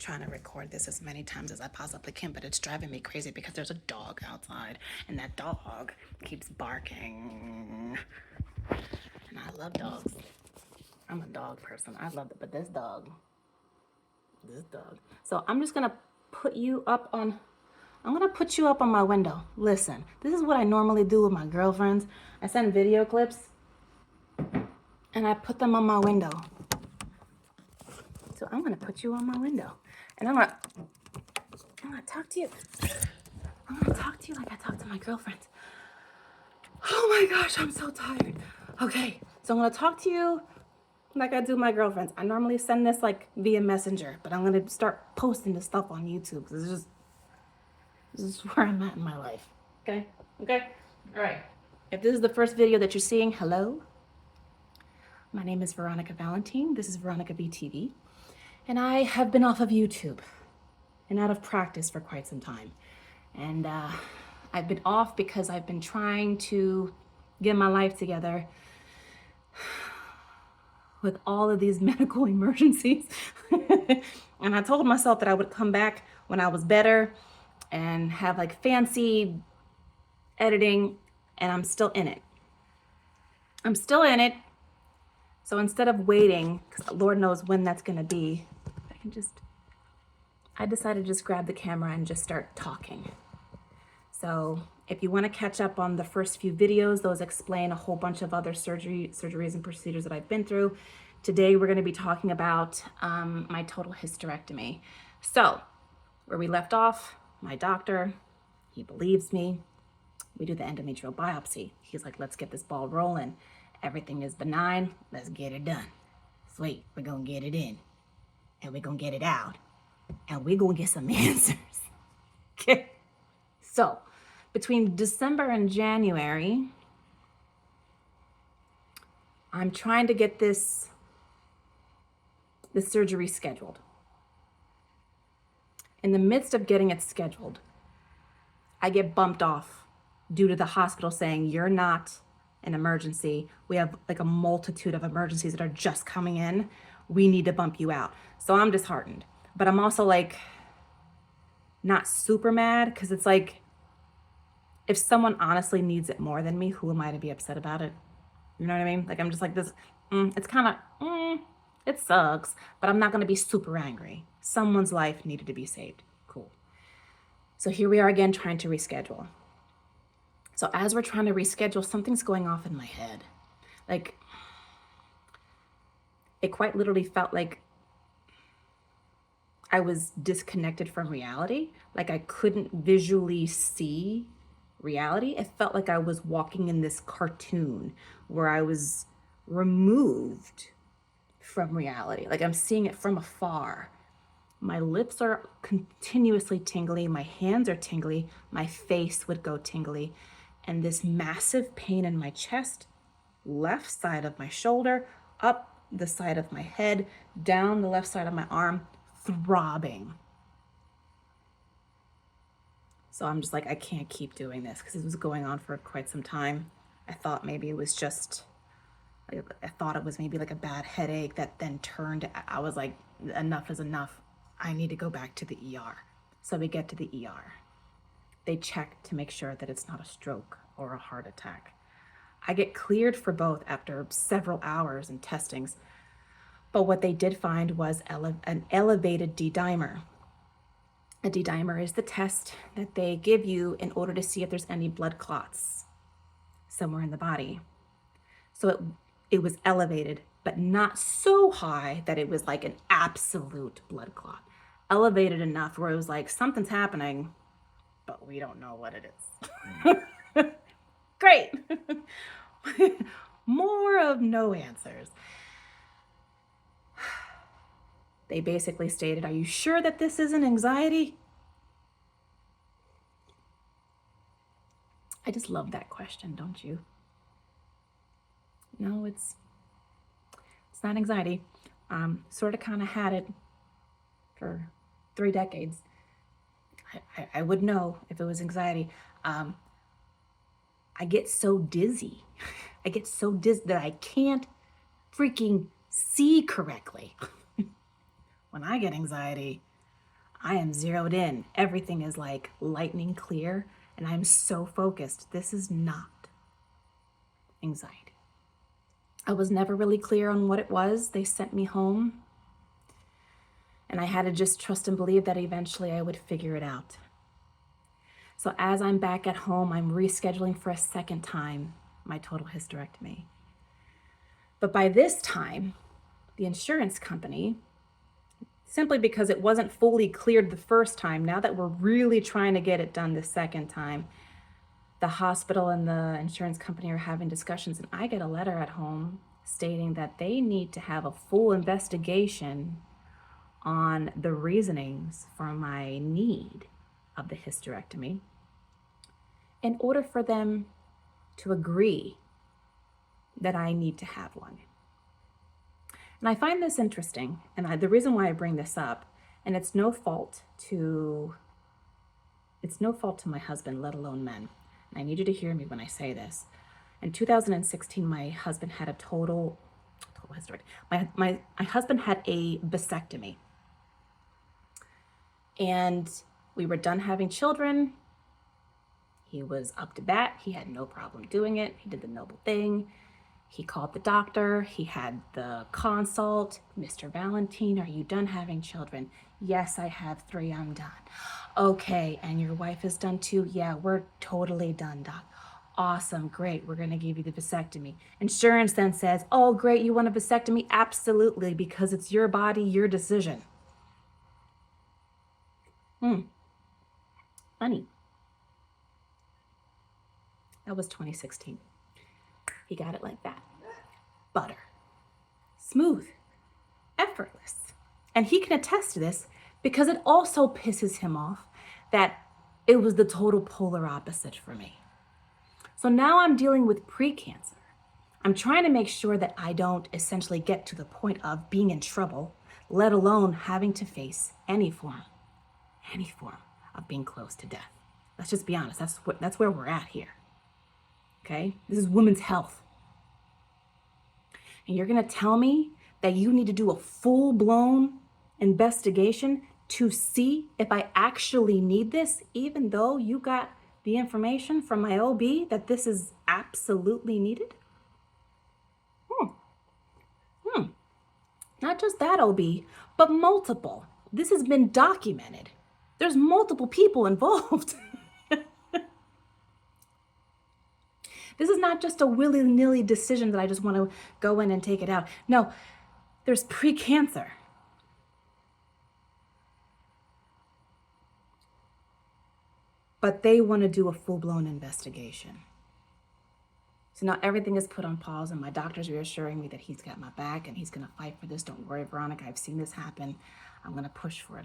trying to record this as many times as I possibly can, but it's driving me crazy because there's a dog outside, and that dog keeps barking. And I love dogs. I'm a dog person. I love it, but this dog. So I'm just gonna put you up on. I'm gonna put you up on my window. Listen, this is what I normally do with my girlfriends. I send video clips, and I put them on my window. So I'm gonna put you on my window, and I'm gonna talk to you. I'm gonna talk to you like I talk to my girlfriends. Oh my gosh, I'm so tired. Okay, so I'm gonna talk to you like I do my girlfriends. I normally send this like via Messenger, but I'm gonna start posting this stuff on YouTube because this is where I'm at in my life. Okay? All right. If this is the first video that you're seeing, hello. My name is Veronica Valentine. This is Veronica VTV. And I have been off of YouTube and out of practice for quite some time. And I've been off because I've been trying to get my life together with all of these medical emergencies. And I told myself that I would come back when I was better and have like fancy editing, and I'm still in it. So instead of waiting, because Lord knows when that's gonna be, I decided to just grab the camera and just start talking. So if you want to catch up on the first few videos, those explain a whole bunch of other surgeries and procedures that I've been through. Today we're going to be talking about my total hysterectomy. So where we left off, my doctor, he believes me. We do the endometrial biopsy. He's like, let's get this ball rolling. Everything is benign. Let's get it done. Sweet, we're going to get it in. And we're going to get it out. And we're going to get some answers. Okay. So between December and January, I'm trying to get the surgery scheduled. In the midst of getting it scheduled, I get bumped off due to the hospital saying, you're not an emergency. We have like a multitude of emergencies that are just coming in. We need to bump you out. So I'm disheartened, but I'm also like not super mad because it's like, if someone honestly needs it more than me, who am I to be upset about it? You know what I mean? Like, I'm just like this, it's kind of, it sucks, but I'm not going to be super angry. Someone's life needed to be saved. Cool. So here we are again trying to reschedule. So as we're trying to reschedule, something's going off in my head. Like, it quite literally felt like I was disconnected from reality. Like I couldn't visually see reality. It felt like I was walking in this cartoon where I was removed from reality. Like I'm seeing it from afar. My lips are continuously tingly. My hands are tingly. My face would go tingly. And this massive pain in my chest, left side of my shoulder, up the side of my head, down the left side of my arm, throbbing. So I'm just like, I can't keep doing this because it was going on for quite some time. I thought maybe it was just, I thought it was maybe like a bad headache that then turned, I was like, enough is enough. I need to go back to the ER. So we get to the ER. They check to make sure that it's not a stroke or a heart attack. I get cleared for both after several hours and testings. But what they did find was an elevated D-dimer. A D-dimer is the test that they give you in order to see if there's any blood clots somewhere in the body. So it was elevated, but not so high that it was like an absolute blood clot. Elevated enough where it was like, something's happening, but we don't know what it is. Great. More of no answers. They basically stated, are you sure that this isn't anxiety? I just love that question, don't you? No, it's not anxiety. Sort of kind of had it for 3 decades. I would know if it was anxiety. I get so dizzy. I get so dizzy that I can't freaking see correctly. When I get anxiety, I am zeroed in. Everything is like lightning clear, and I'm so focused. This is not anxiety. I was never really clear on what it was. They sent me home, and I had to just trust and believe that eventually I would figure it out. So as I'm back at home, I'm rescheduling for a second time my total hysterectomy. But by this time, the insurance company, simply because it wasn't fully cleared the first time, now that we're really trying to get it done the second time, the hospital and the insurance company are having discussions, and I get a letter at home stating that they need to have a full investigation on the reasonings for my need of the hysterectomy in order for them to agree that I need to have one. And I find this interesting, and the reason why I bring this up, and it's no fault to my husband, let alone men. And I need you to hear me when I say this. In 2016, my husband had a total hysterectomy. My husband had a vasectomy. And we were done having children. He was up to bat. He had no problem doing it. He did the noble thing. He called the doctor. He had the consult. Mr. Valentine, are you done having children? Yes, I have 3. I'm done. Okay, and your wife is done too? Yeah, we're totally done, doc. Awesome, great. We're going to give you the vasectomy. Insurance then says, oh, great, you want a vasectomy? Absolutely, because it's your body, your decision. Funny. That was 2016. He got it like that. Butter. Smooth. Effortless. And he can attest to this because it also pisses him off that it was the total polar opposite for me. So now I'm dealing with precancer. I'm trying to make sure that I don't essentially get to the point of being in trouble, let alone having to face any form of being close to death. Let's just be honest. That's where we're at here. Okay? This is women's health. And you're going to tell me that you need to do a full-blown investigation to see if I actually need this, even though you got the information from my OB that this is absolutely needed? Not just that OB, but multiple. This has been documented. There's multiple people involved. This is not just a willy-nilly decision that I just want to go in and take it out. No, there's precancer. But they want to do a full-blown investigation. So now everything is put on pause, and my doctor's reassuring me that he's got my back and he's going to fight for this. Don't worry, Veronica, I've seen this happen. I'm going to push for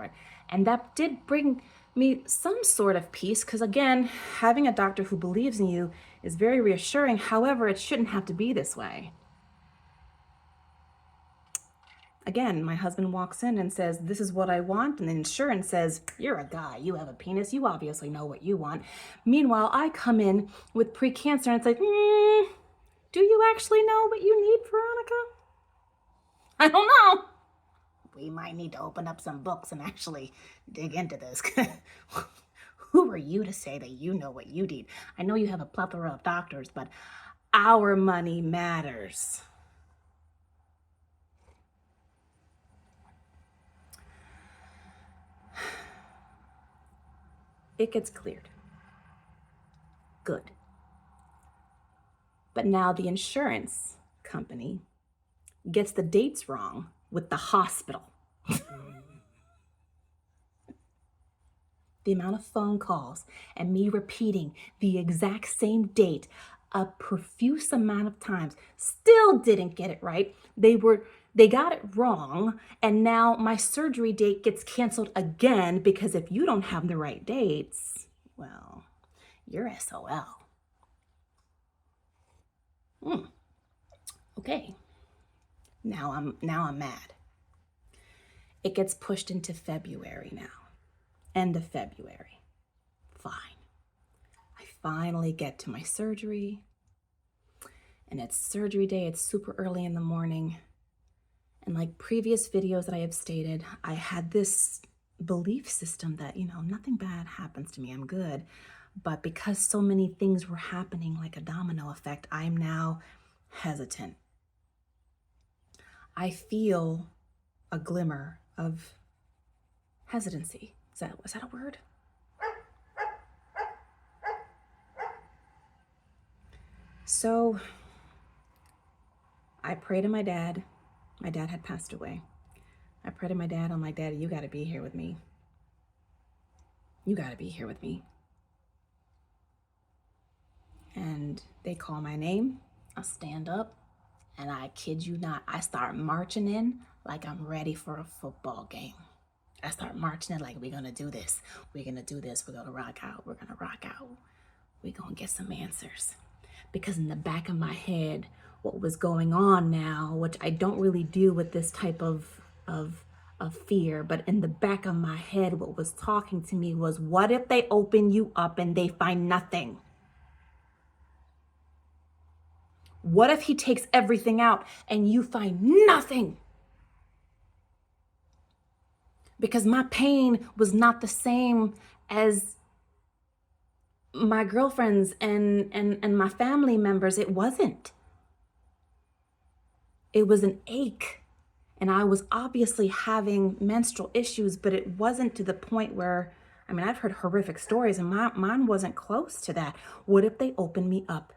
it. And that did bring me some sort of peace, because again, having a doctor who believes in you is very reassuring. However, it shouldn't have to be this way. Again, my husband walks in and says, this is what I want. And the insurance says, you're a guy, you have a penis, you obviously know what you want. Meanwhile, I come in with precancer and it's like, do you actually know what you need, Veronica? I don't know. We might need to open up some books and actually dig into this. Who are you to say that you know what you need? I know you have a plethora of doctors, but our money matters. It gets cleared. Good. But now the insurance company gets the dates wrong with the hospital. The amount of phone calls and me repeating the exact same date a profuse amount of times still didn't get it right. They got it wrong, and now my surgery date gets canceled again because if you don't have the right dates, well, you're SOL. Okay. Now I'm mad. It gets pushed into February now. End of February. Fine. I finally get to my surgery. And it's surgery day. It's super early in the morning. And like previous videos that I have stated, I had this belief system that, nothing bad happens to me, I'm good. But because so many things were happening like a domino effect, I'm now hesitant. I feel a glimmer of hesitancy. Is that a word? So I prayed to my dad. My dad had passed away. I prayed to my dad. I'm like, Daddy, you got to be here with me. You got to be here with me. And they call my name. I stand up, and I kid you not, I start marching in like I'm ready for a football game. I start marching in like, we're going to do this. We're going to do this. We're going to rock out. We're going to rock out. We're going to get some answers. Because in the back of my head, what was going on now, which I don't really deal with this type of fear, but in the back of my head, what was talking to me was, what if they open you up and they find nothing? What if he takes everything out and you find nothing? Because my pain was not the same as my girlfriends and my family members. It wasn't. It was an ache. And I was obviously having menstrual issues, but it wasn't to the point where, I've heard horrific stories and mine wasn't close to that. What if they open me up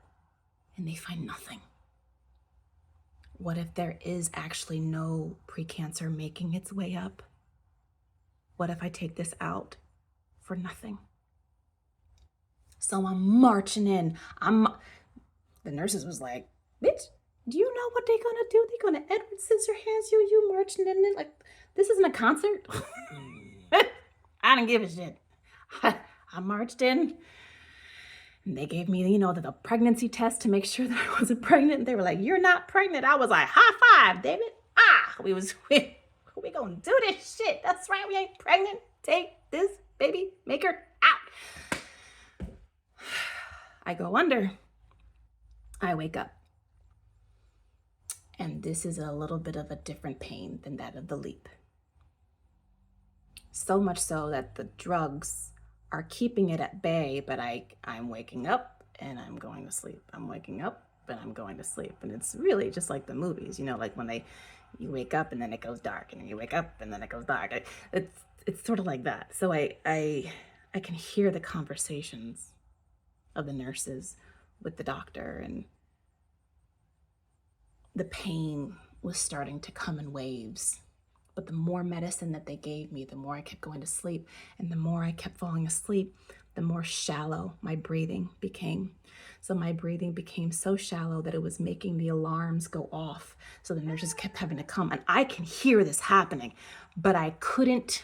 and they find nothing? What if there is actually no precancer making its way up? What if I take this out for nothing? So I'm marching in. The nurses was like, bitch, do you know what they're gonna do? They're gonna Edward Scissorhands you marching in it. Like, this isn't a concert. I didn't give a shit. I marched in. And they gave me, the pregnancy test to make sure that I wasn't pregnant. They were like, you're not pregnant. I was like, high five, David. We gonna do this shit. That's right, we ain't pregnant. Take this baby, make her out. I go under. I wake up. And this is a little bit of a different pain than that of the leap. So much so that the drugs are keeping it at bay, but I'm waking up and I'm going to sleep. I'm waking up and I'm going to sleep. And it's really just like the movies, like when you wake up and then it goes dark, and then you wake up and then it goes dark. It's sort of like that. So I can hear the conversations of the nurses with the doctor, and the pain was starting to come in waves. But the more medicine that they gave me, the more I kept going to sleep. And the more I kept falling asleep, the more shallow my breathing became. So my breathing became so shallow that it was making the alarms go off. So the nurses kept having to come. And I can hear this happening, but I couldn't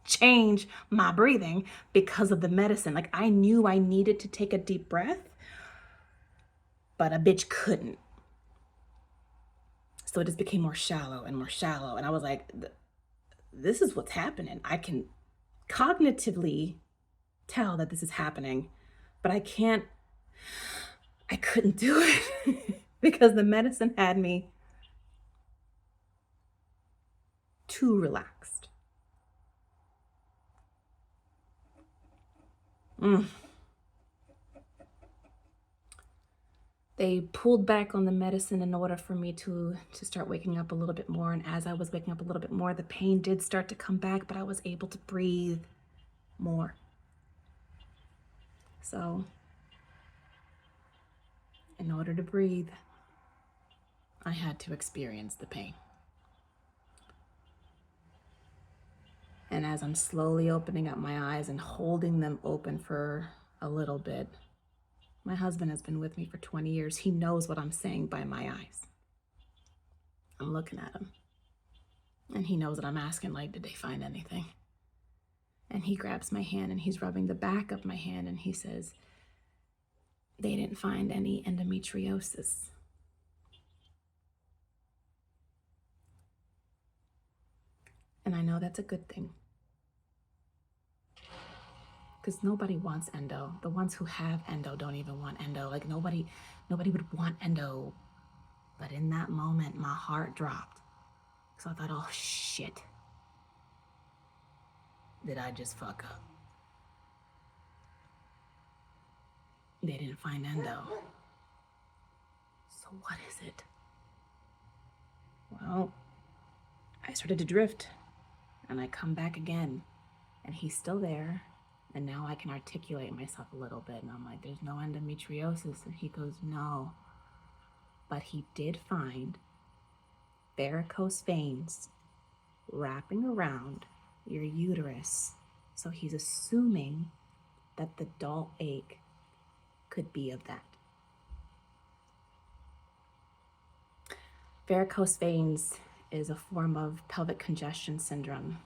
change my breathing because of the medicine. Like, I knew I needed to take a deep breath, but a bitch couldn't. So it just became more shallow and more shallow. And I was like, this is what's happening. I can cognitively tell that this is happening, but I couldn't do it because the medicine had me too relaxed. They pulled back on the medicine in order for me to start waking up a little bit more. And as I was waking up a little bit more, the pain did start to come back, but I was able to breathe more. So in order to breathe, I had to experience the pain. And as I'm slowly opening up my eyes and holding them open for a little bit, my husband has been with me for 20 years. He knows what I'm saying by my eyes. I'm looking at him. And he knows that I'm asking, like, did they find anything? And he grabs my hand and he's rubbing the back of my hand and he says, they didn't find any endometriosis. And I know that's a good thing. Because nobody wants endo. The ones who have endo don't even want endo. Like, nobody would want endo. But in that moment, my heart dropped. So I thought, oh shit. did I just fuck up? They didn't find endo. So what is it? Well, I started to drift, and I come back again, and he's still there, and now I can articulate myself a little bit, and I'm like, there's no endometriosis, and he goes, no, but he did find varicose veins wrapping around your uterus, so he's assuming that the dull ache could be of that. Varicose veins is a form of pelvic congestion syndrome.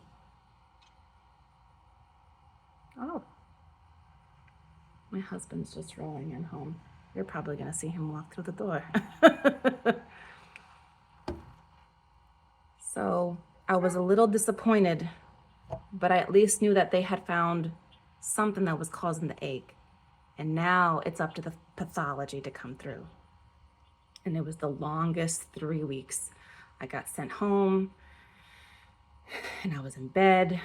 Oh, my husband's just rolling in home. You're probably gonna see him walk through the door. So I was a little disappointed, but I at least knew that they had found something that was causing the ache. And now it's up to the pathology to come through. And it was the longest 3 weeks. I got sent home and I was in bed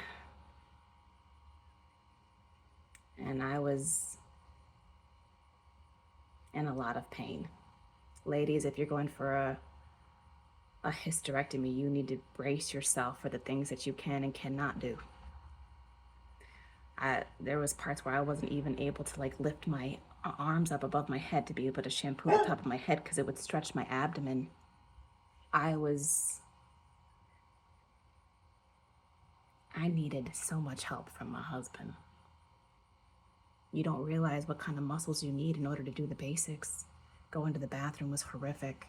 and I was in a lot of pain. Ladies, if you're going for a hysterectomy, you need to brace yourself for the things that you can and cannot do. There was parts where I wasn't even able to like lift my arms up above my head to be able to shampoo the top of my head because it would stretch my abdomen. I needed so much help from my husband. You don't realize what kind of muscles you need in order to do the basics. Going to the bathroom was horrific.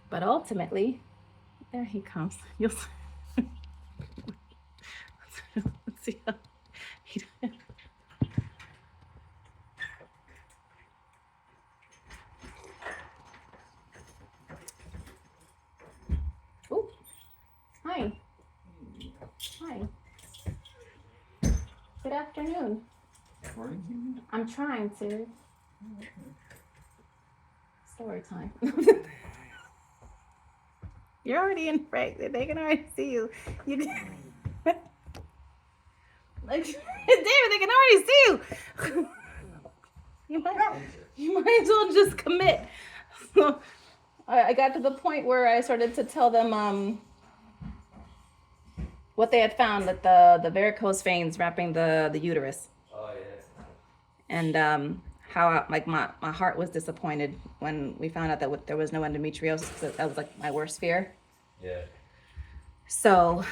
But ultimately, there he comes. You'll let's see how he Oh, hi. Hi. Good afternoon. I'm trying to. Storytime. You're already in break. They can already see you. You can... like, David, they can already see you. You might as well just commit. So I got to the point where I started to tell them what they had found, that the varicose veins wrapping the uterus. Oh yeah. And how my heart was disappointed when we found out that there was no endometriosis, because that was like my worst fear. Yeah. So.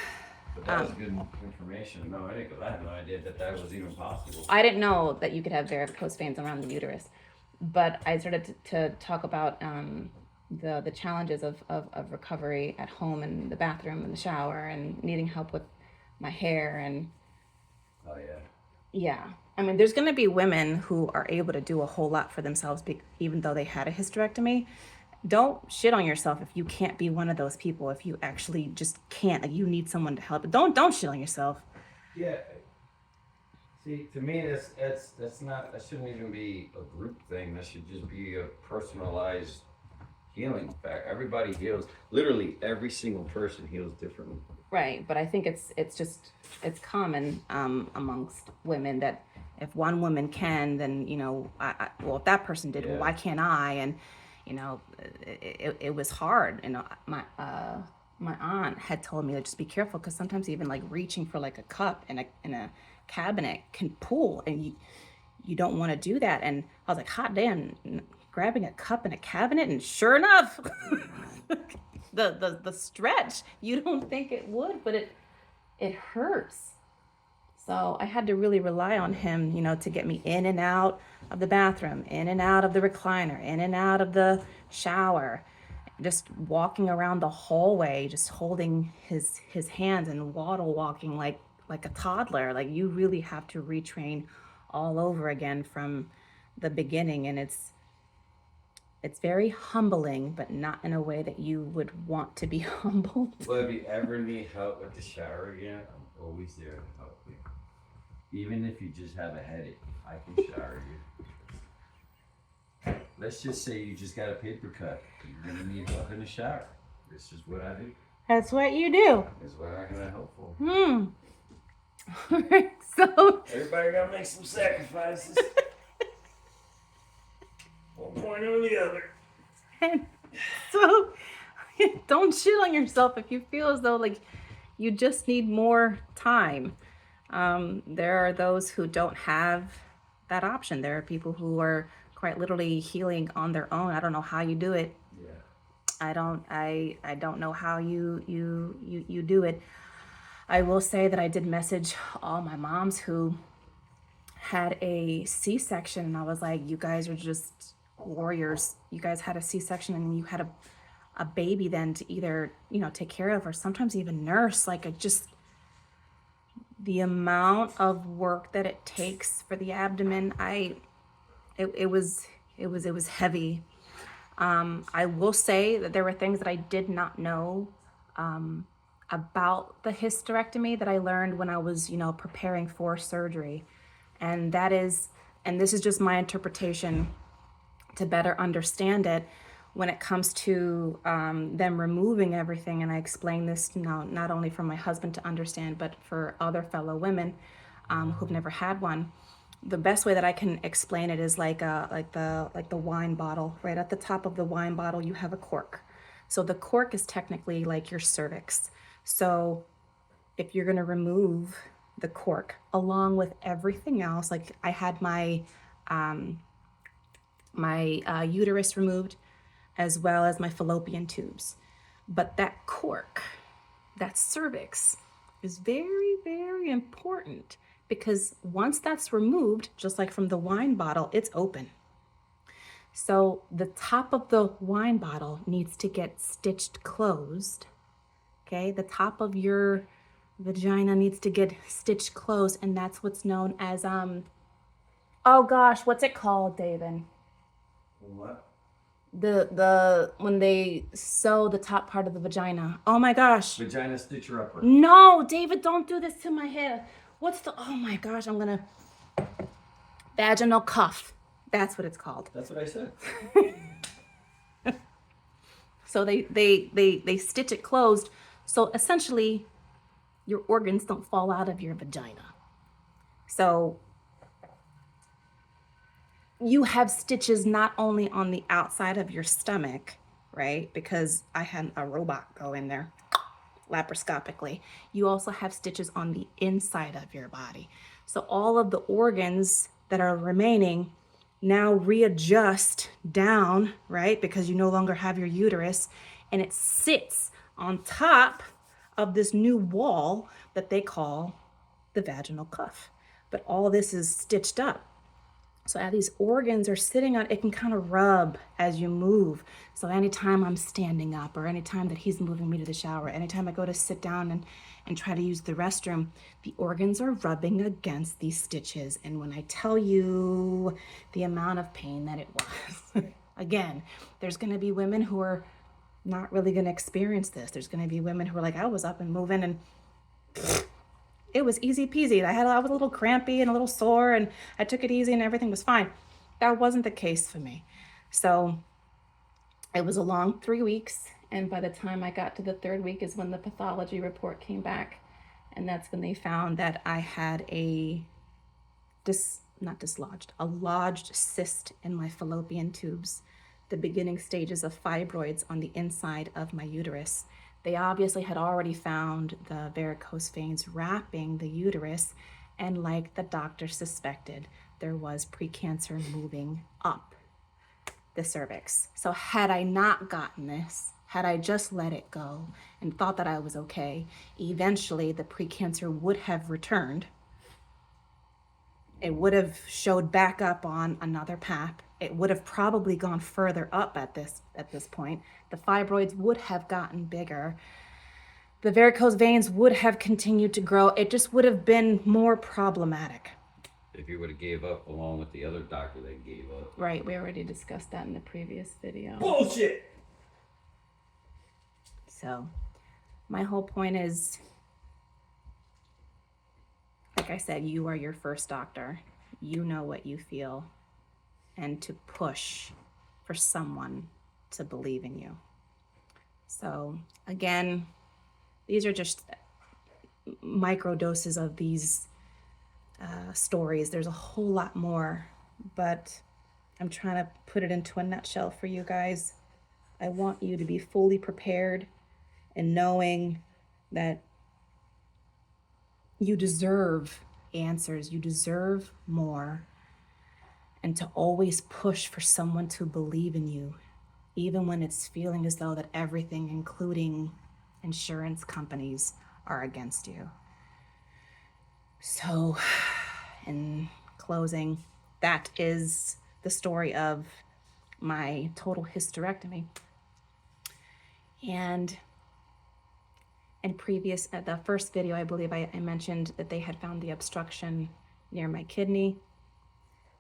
But that was good information. No, I had no idea that was even possible. I didn't know that you could have varicose veins around the uterus, but I started to talk about the challenges of recovery at home, and the bathroom and the shower, and needing help with my hair and. Oh yeah. Yeah. I mean, there's going to be women who are able to do a whole lot for themselves, even though they had a hysterectomy. Don't shit on yourself if you can't be one of those people. If you actually just can't, like, you need someone to help. Don't shit on yourself. Yeah. See, to me, that's not. That shouldn't even be a group thing. That should just be a personalized healing. Fact, everybody heals. Literally, every single person heals differently. Right, but I think it's common amongst women that if one woman can, then well, if that person did, well, why can't I? And it was hard. My aunt had told me to just be careful, because sometimes even like reaching for like a cup in a cabinet can pull, and you don't want to do that. And I was like, hot damn, grabbing a cup in a cabinet, and sure enough. The stretch, you don't think it would, but it hurts. So I had to really rely on him, to get me in and out of the bathroom, in and out of the recliner, in and out of the shower, just walking around the hallway, just holding his hands and waddle walking like a toddler. Like, you really have to retrain all over again from the beginning, and it's very humbling, but not in a way that you would want to be humbled. Well, if you ever need help with the shower again, I'm always there to help you. Even if you just have a headache, I can shower you. Let's just say you just got a paper cut. You're gonna need help in the shower. This is what I do. That's what you do. This is what I'm gonna help for. So everybody gotta make some sacrifices. One point or the other. And so don't shit on yourself if you feel as though like you just need more time. There are those who don't have that option. There are people who are quite literally healing on their own. I don't know how you do it. Yeah. I don't know how you do it. I will say that I did message all my moms who had a C-section, and I was like, you guys are just warriors. You guys had a C-section and you had a baby then to either, take care of or sometimes even nurse. Like the amount of work that it takes for the abdomen, it was heavy. I will say that there were things that I did not know about the hysterectomy that I learned when I was, preparing for surgery. And this is just my interpretation to better understand it when it comes to them removing everything. And I explain this not only for my husband to understand, but for other fellow women who've never had one. The best way that I can explain it is like the wine bottle. Right at the top of the wine bottle, you have a cork. So the cork is technically like your cervix. So if you're going to remove the cork along with everything else, like I had my uterus removed as well as my fallopian tubes, but that cork, that cervix, is very, very important because once that's removed, just like from the wine bottle, it's open. So the top of the wine bottle needs to get stitched closed. Okay, the top of your vagina needs to get stitched closed, and that's what's known as oh gosh, what's it called, David? What? The when they sew the top part of the vagina. Oh my gosh. Vagina stitcher upper. No, David, don't do this to my head. Oh my gosh, vaginal cuff. That's what it's called. That's what I said. So they stitch it closed. So essentially, your organs don't fall out of your vagina. So you have stitches not only on the outside of your stomach, right? Because I had a robot go in there laparoscopically. You also have stitches on the inside of your body. So all of the organs that are remaining now readjust down, right? Because you no longer have your uterus, and it sits on top of this new wall that they call the vaginal cuff. But all of this is stitched up. So as these organs are sitting on, it can kind of rub as you move. So anytime I'm standing up, or anytime that he's moving me to the shower, anytime I go to sit down and try to use the restroom, the organs are rubbing against these stitches. And when I tell you the amount of pain that it was, again, there's going to be women who are not really going to experience this. There's going to be women who are like, I was up and moving and it was easy peasy. I was a little crampy and a little sore, and I took it easy and everything was fine. That wasn't the case for me. So it was a long 3 weeks. And by the time I got to the third week is when the pathology report came back. And that's when they found that I had a lodged cyst in my fallopian tubes, the beginning stages of fibroids on the inside of my uterus. They obviously had already found the varicose veins wrapping the uterus, and like the doctor suspected, there was precancer moving up the cervix. So had I not gotten this, had I just let it go and thought that I was okay, eventually the precancer would have returned. It would have showed back up on another pap. It would have probably gone further up at this point. The fibroids would have gotten bigger. The varicose veins would have continued to grow. It just would have been more problematic. If you would have gave up along with the other doctor that gave up. Right, we already discussed that in the previous video. Bullshit! So, my whole point is, like I said, you are your first doctor. You know what you feel. And to push for someone to believe in you. So again, these are just micro doses of these stories. There's a whole lot more, but I'm trying to put it into a nutshell for you guys. I want you to be fully prepared and knowing that you deserve answers, you deserve more, and to always push for someone to believe in you, even when it's feeling as though that everything, including insurance companies, are against you. So, in closing, that is the story of my total hysterectomy. And in the first video, I believe I mentioned that they had found the obstruction near my kidney.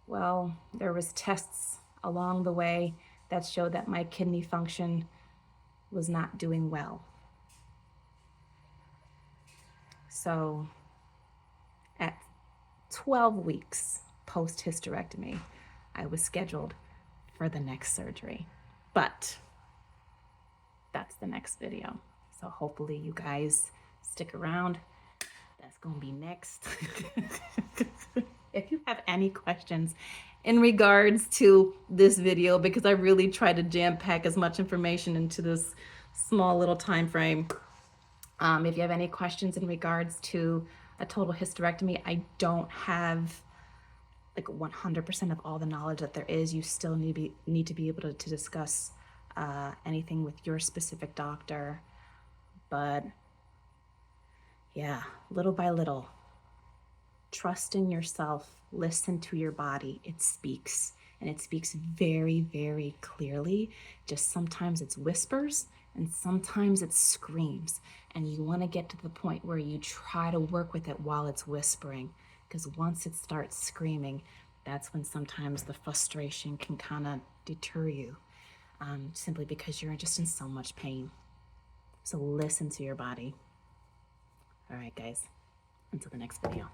Well, there was tests along the way that showed that my kidney function was not doing well. So at 12 weeks post-hysterectomy, I was scheduled for the next surgery. But that's the next video. So hopefully you guys stick around. That's gonna be next. If you have any questions in regards to this video, because I really tried to jam pack as much information into this small little time frame. If you have any questions in regards to a total hysterectomy, I don't have like 100% of all the knowledge that there is. You still need to be able to discuss anything with your specific doctor. But yeah, little by little, trust in yourself, listen to your body. It speaks, and it speaks very, very clearly. Just sometimes it's whispers and sometimes it's screams. And you want to get to the point where you try to work with it while it's whispering, because once it starts screaming, that's when sometimes the frustration can kind of deter you, simply because you're just in so much pain. So listen to your body. All right, guys, until the next video.